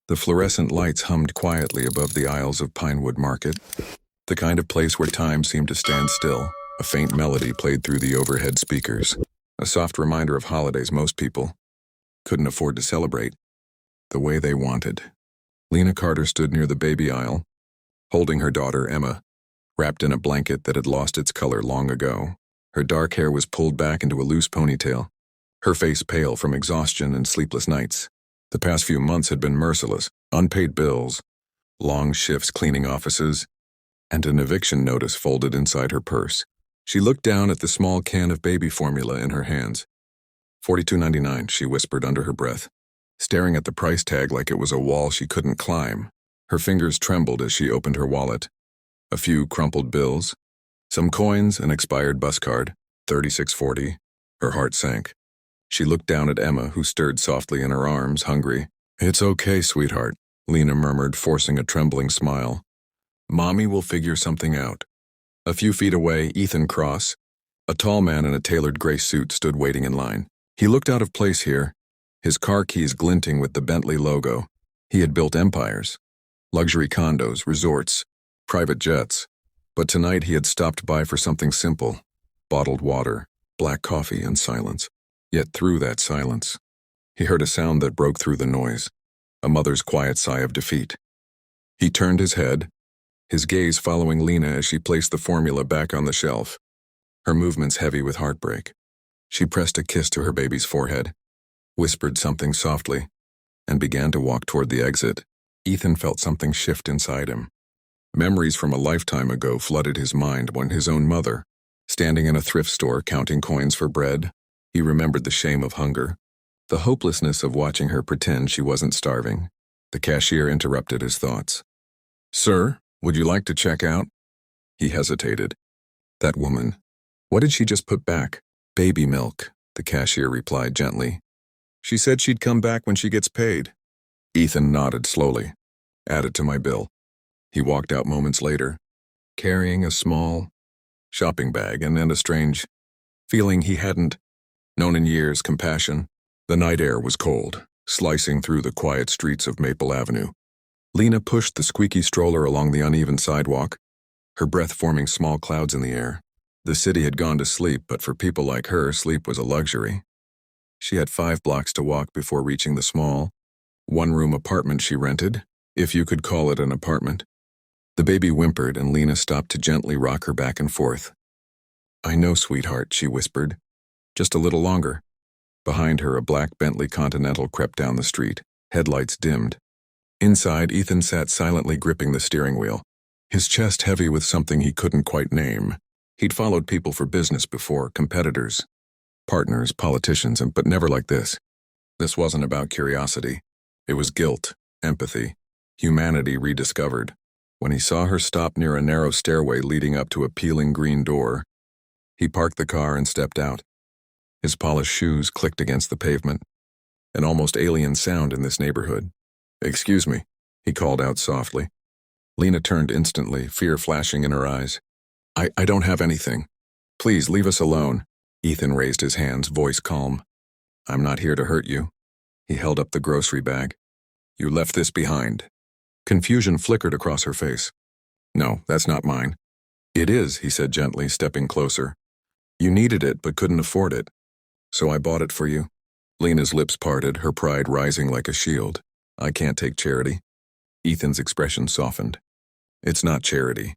The fluorescent lights hummed quietly above the aisles of Pinewood Market, the kind of place where time seemed to stand still. A faint melody played through the overhead speakers, a soft reminder of holidays most people couldn't afford to celebrate the way they wanted. Lena Carter stood near the baby aisle, holding her daughter Emma, wrapped in a blanket that had lost its color long ago. Her dark hair was pulled back into a loose ponytail, her face pale from exhaustion and sleepless nights. The past few months had been merciless: unpaid bills, long shifts cleaning offices, and an eviction notice folded inside her purse. She looked down at the small can of baby formula in her hands. $42.99, she whispered under her breath, staring at the price tag like it was a wall she couldn't climb. Her fingers trembled as she opened her wallet. A few crumpled bills, some coins, an expired bus card, $36.40. Her heart sank. She looked down at Emma, who stirred softly in her arms, hungry. "It's okay, sweetheart," Lena murmured, forcing a trembling smile. "Mommy will figure something out." A few feet away, Ethan Cross, a tall man in a tailored gray suit, stood waiting in line. He looked out of place here, his car keys glinting with the Bentley logo. He had built empires, luxury condos, resorts, private jets. But tonight he had stopped by for something simple: bottled water, black coffee, and silence. Yet through that silence, he heard a sound that broke through the noise, a mother's quiet sigh of defeat. He turned his head, his gaze following Lena as she placed the formula back on the shelf, her movements heavy with heartbreak. She pressed a kiss to her baby's forehead, whispered something softly, and began to walk toward the exit. Ethan felt something shift inside him. Memories from a lifetime ago flooded his mind when his own mother, standing in a thrift store counting coins for bread. He remembered the shame of hunger, the hopelessness of watching her pretend she wasn't starving. The cashier interrupted his thoughts. "Sir, would you like to check out?" He hesitated. That woman, what did she just put back? "Baby milk," the cashier replied gently. "She said she'd come back when she gets paid." Ethan nodded slowly. "Add it to my bill." He walked out moments later, carrying a small shopping bag and then a strange feeling he hadn't known in years: compassion. The night air was cold, slicing through the quiet streets of Maple Avenue. Lena pushed the squeaky stroller along the uneven sidewalk, her breath forming small clouds in the air. The city had gone to sleep, but for people like her, sleep was a luxury. She had 5 blocks to walk before reaching the small, one-room apartment she rented, if you could call it an apartment. The baby whimpered, and Lena stopped to gently rock her back and forth. "I know, sweetheart," she whispered. "Just a little longer." Behind her, a black Bentley Continental crept down the street, headlights dimmed. Inside, Ethan sat silently gripping the steering wheel, his chest heavy with something he couldn't quite name. He'd followed people for business before, competitors, partners, politicians, but never like this. This wasn't about curiosity. It was guilt, empathy, humanity rediscovered. When he saw her stop near a narrow stairway leading up to a peeling green door, he parked the car and stepped out. His polished shoes clicked against the pavement, an almost alien sound in this neighborhood. "Excuse me," he called out softly. Lena turned instantly, fear flashing in her eyes. I don't have anything. Please leave us alone." Ethan raised his hands, voice calm. "I'm not here to hurt you." He held up the grocery bag. "You left this behind." Confusion flickered across her face. "No, that's not mine." "It is," he said gently, stepping closer. "You needed it but couldn't afford it, so I bought it for you." Lena's lips parted, her pride rising like a shield. "I can't take charity." Ethan's expression softened. "It's not charity.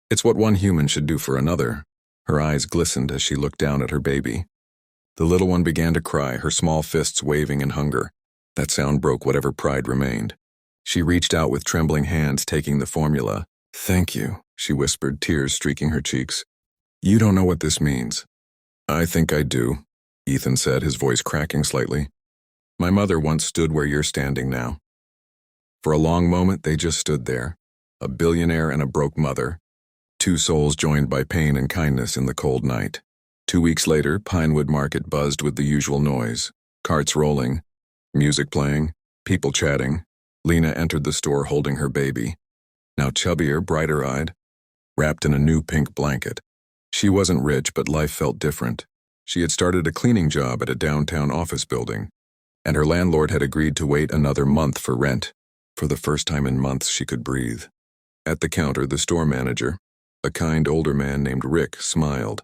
It's what one human should do for another." Her eyes glistened as she looked down at her baby. The little one began to cry, her small fists waving in hunger. That sound broke whatever pride remained. She reached out with trembling hands, taking the formula. "Thank you," she whispered, tears streaking her cheeks. "You don't know what this means." "I think I do," Ethan said, his voice cracking slightly. "My mother once stood where you're standing now." For a long moment, they just stood there, a billionaire and a broke mother, 2 souls joined by pain and kindness in the cold night. 2 weeks later, Pinewood Market buzzed with the usual noise, carts rolling, music playing, people chatting. Lena entered the store holding her baby, now chubbier, brighter-eyed, wrapped in a new pink blanket. She wasn't rich, but life felt different. She had started a cleaning job at a downtown office building, and her landlord had agreed to wait another month for rent. For the first time in months, she could breathe. At the counter, the store manager, a kind older man named Rick, smiled.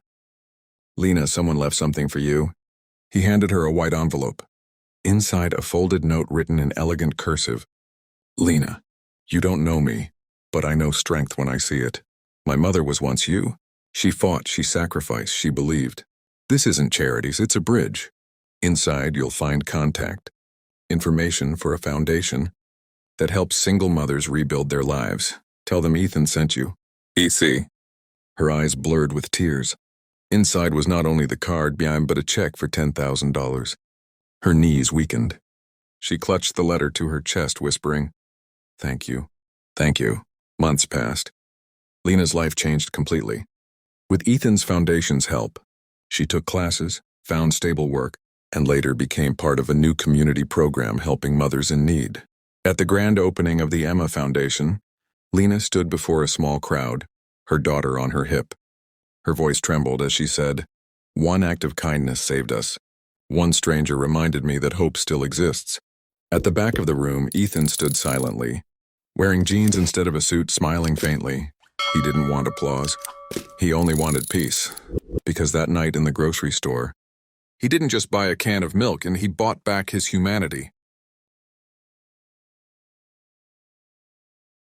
"Lena, someone left something for you." He handed her a white envelope. Inside, a folded note written in elegant cursive. "Lena, you don't know me, but I know strength when I see it. My mother was once you. She fought, she sacrificed, she believed. This isn't charities, it's a bridge. Inside, you'll find contact, information for a foundation that helps single mothers rebuild their lives. Tell them Ethan sent you. EC." Her eyes blurred with tears. Inside was not only the card behind, but a check for $10,000. Her knees weakened. She clutched the letter to her chest, whispering, "Thank you. Thank you." Months passed. Lena's life changed completely. With Ethan's foundation's help, she took classes, found stable work, and later became part of a new community program helping mothers in need. At the grand opening of the Emma Foundation, Lena stood before a small crowd, her daughter on her hip. Her voice trembled as she said, "One act of kindness saved us. One stranger reminded me that hope still exists." At the back of the room, Ethan stood silently, wearing jeans instead of a suit, smiling faintly. He didn't want applause. He only wanted peace. Because that night in the grocery store, he didn't just buy a can of milk, and he bought back his humanity.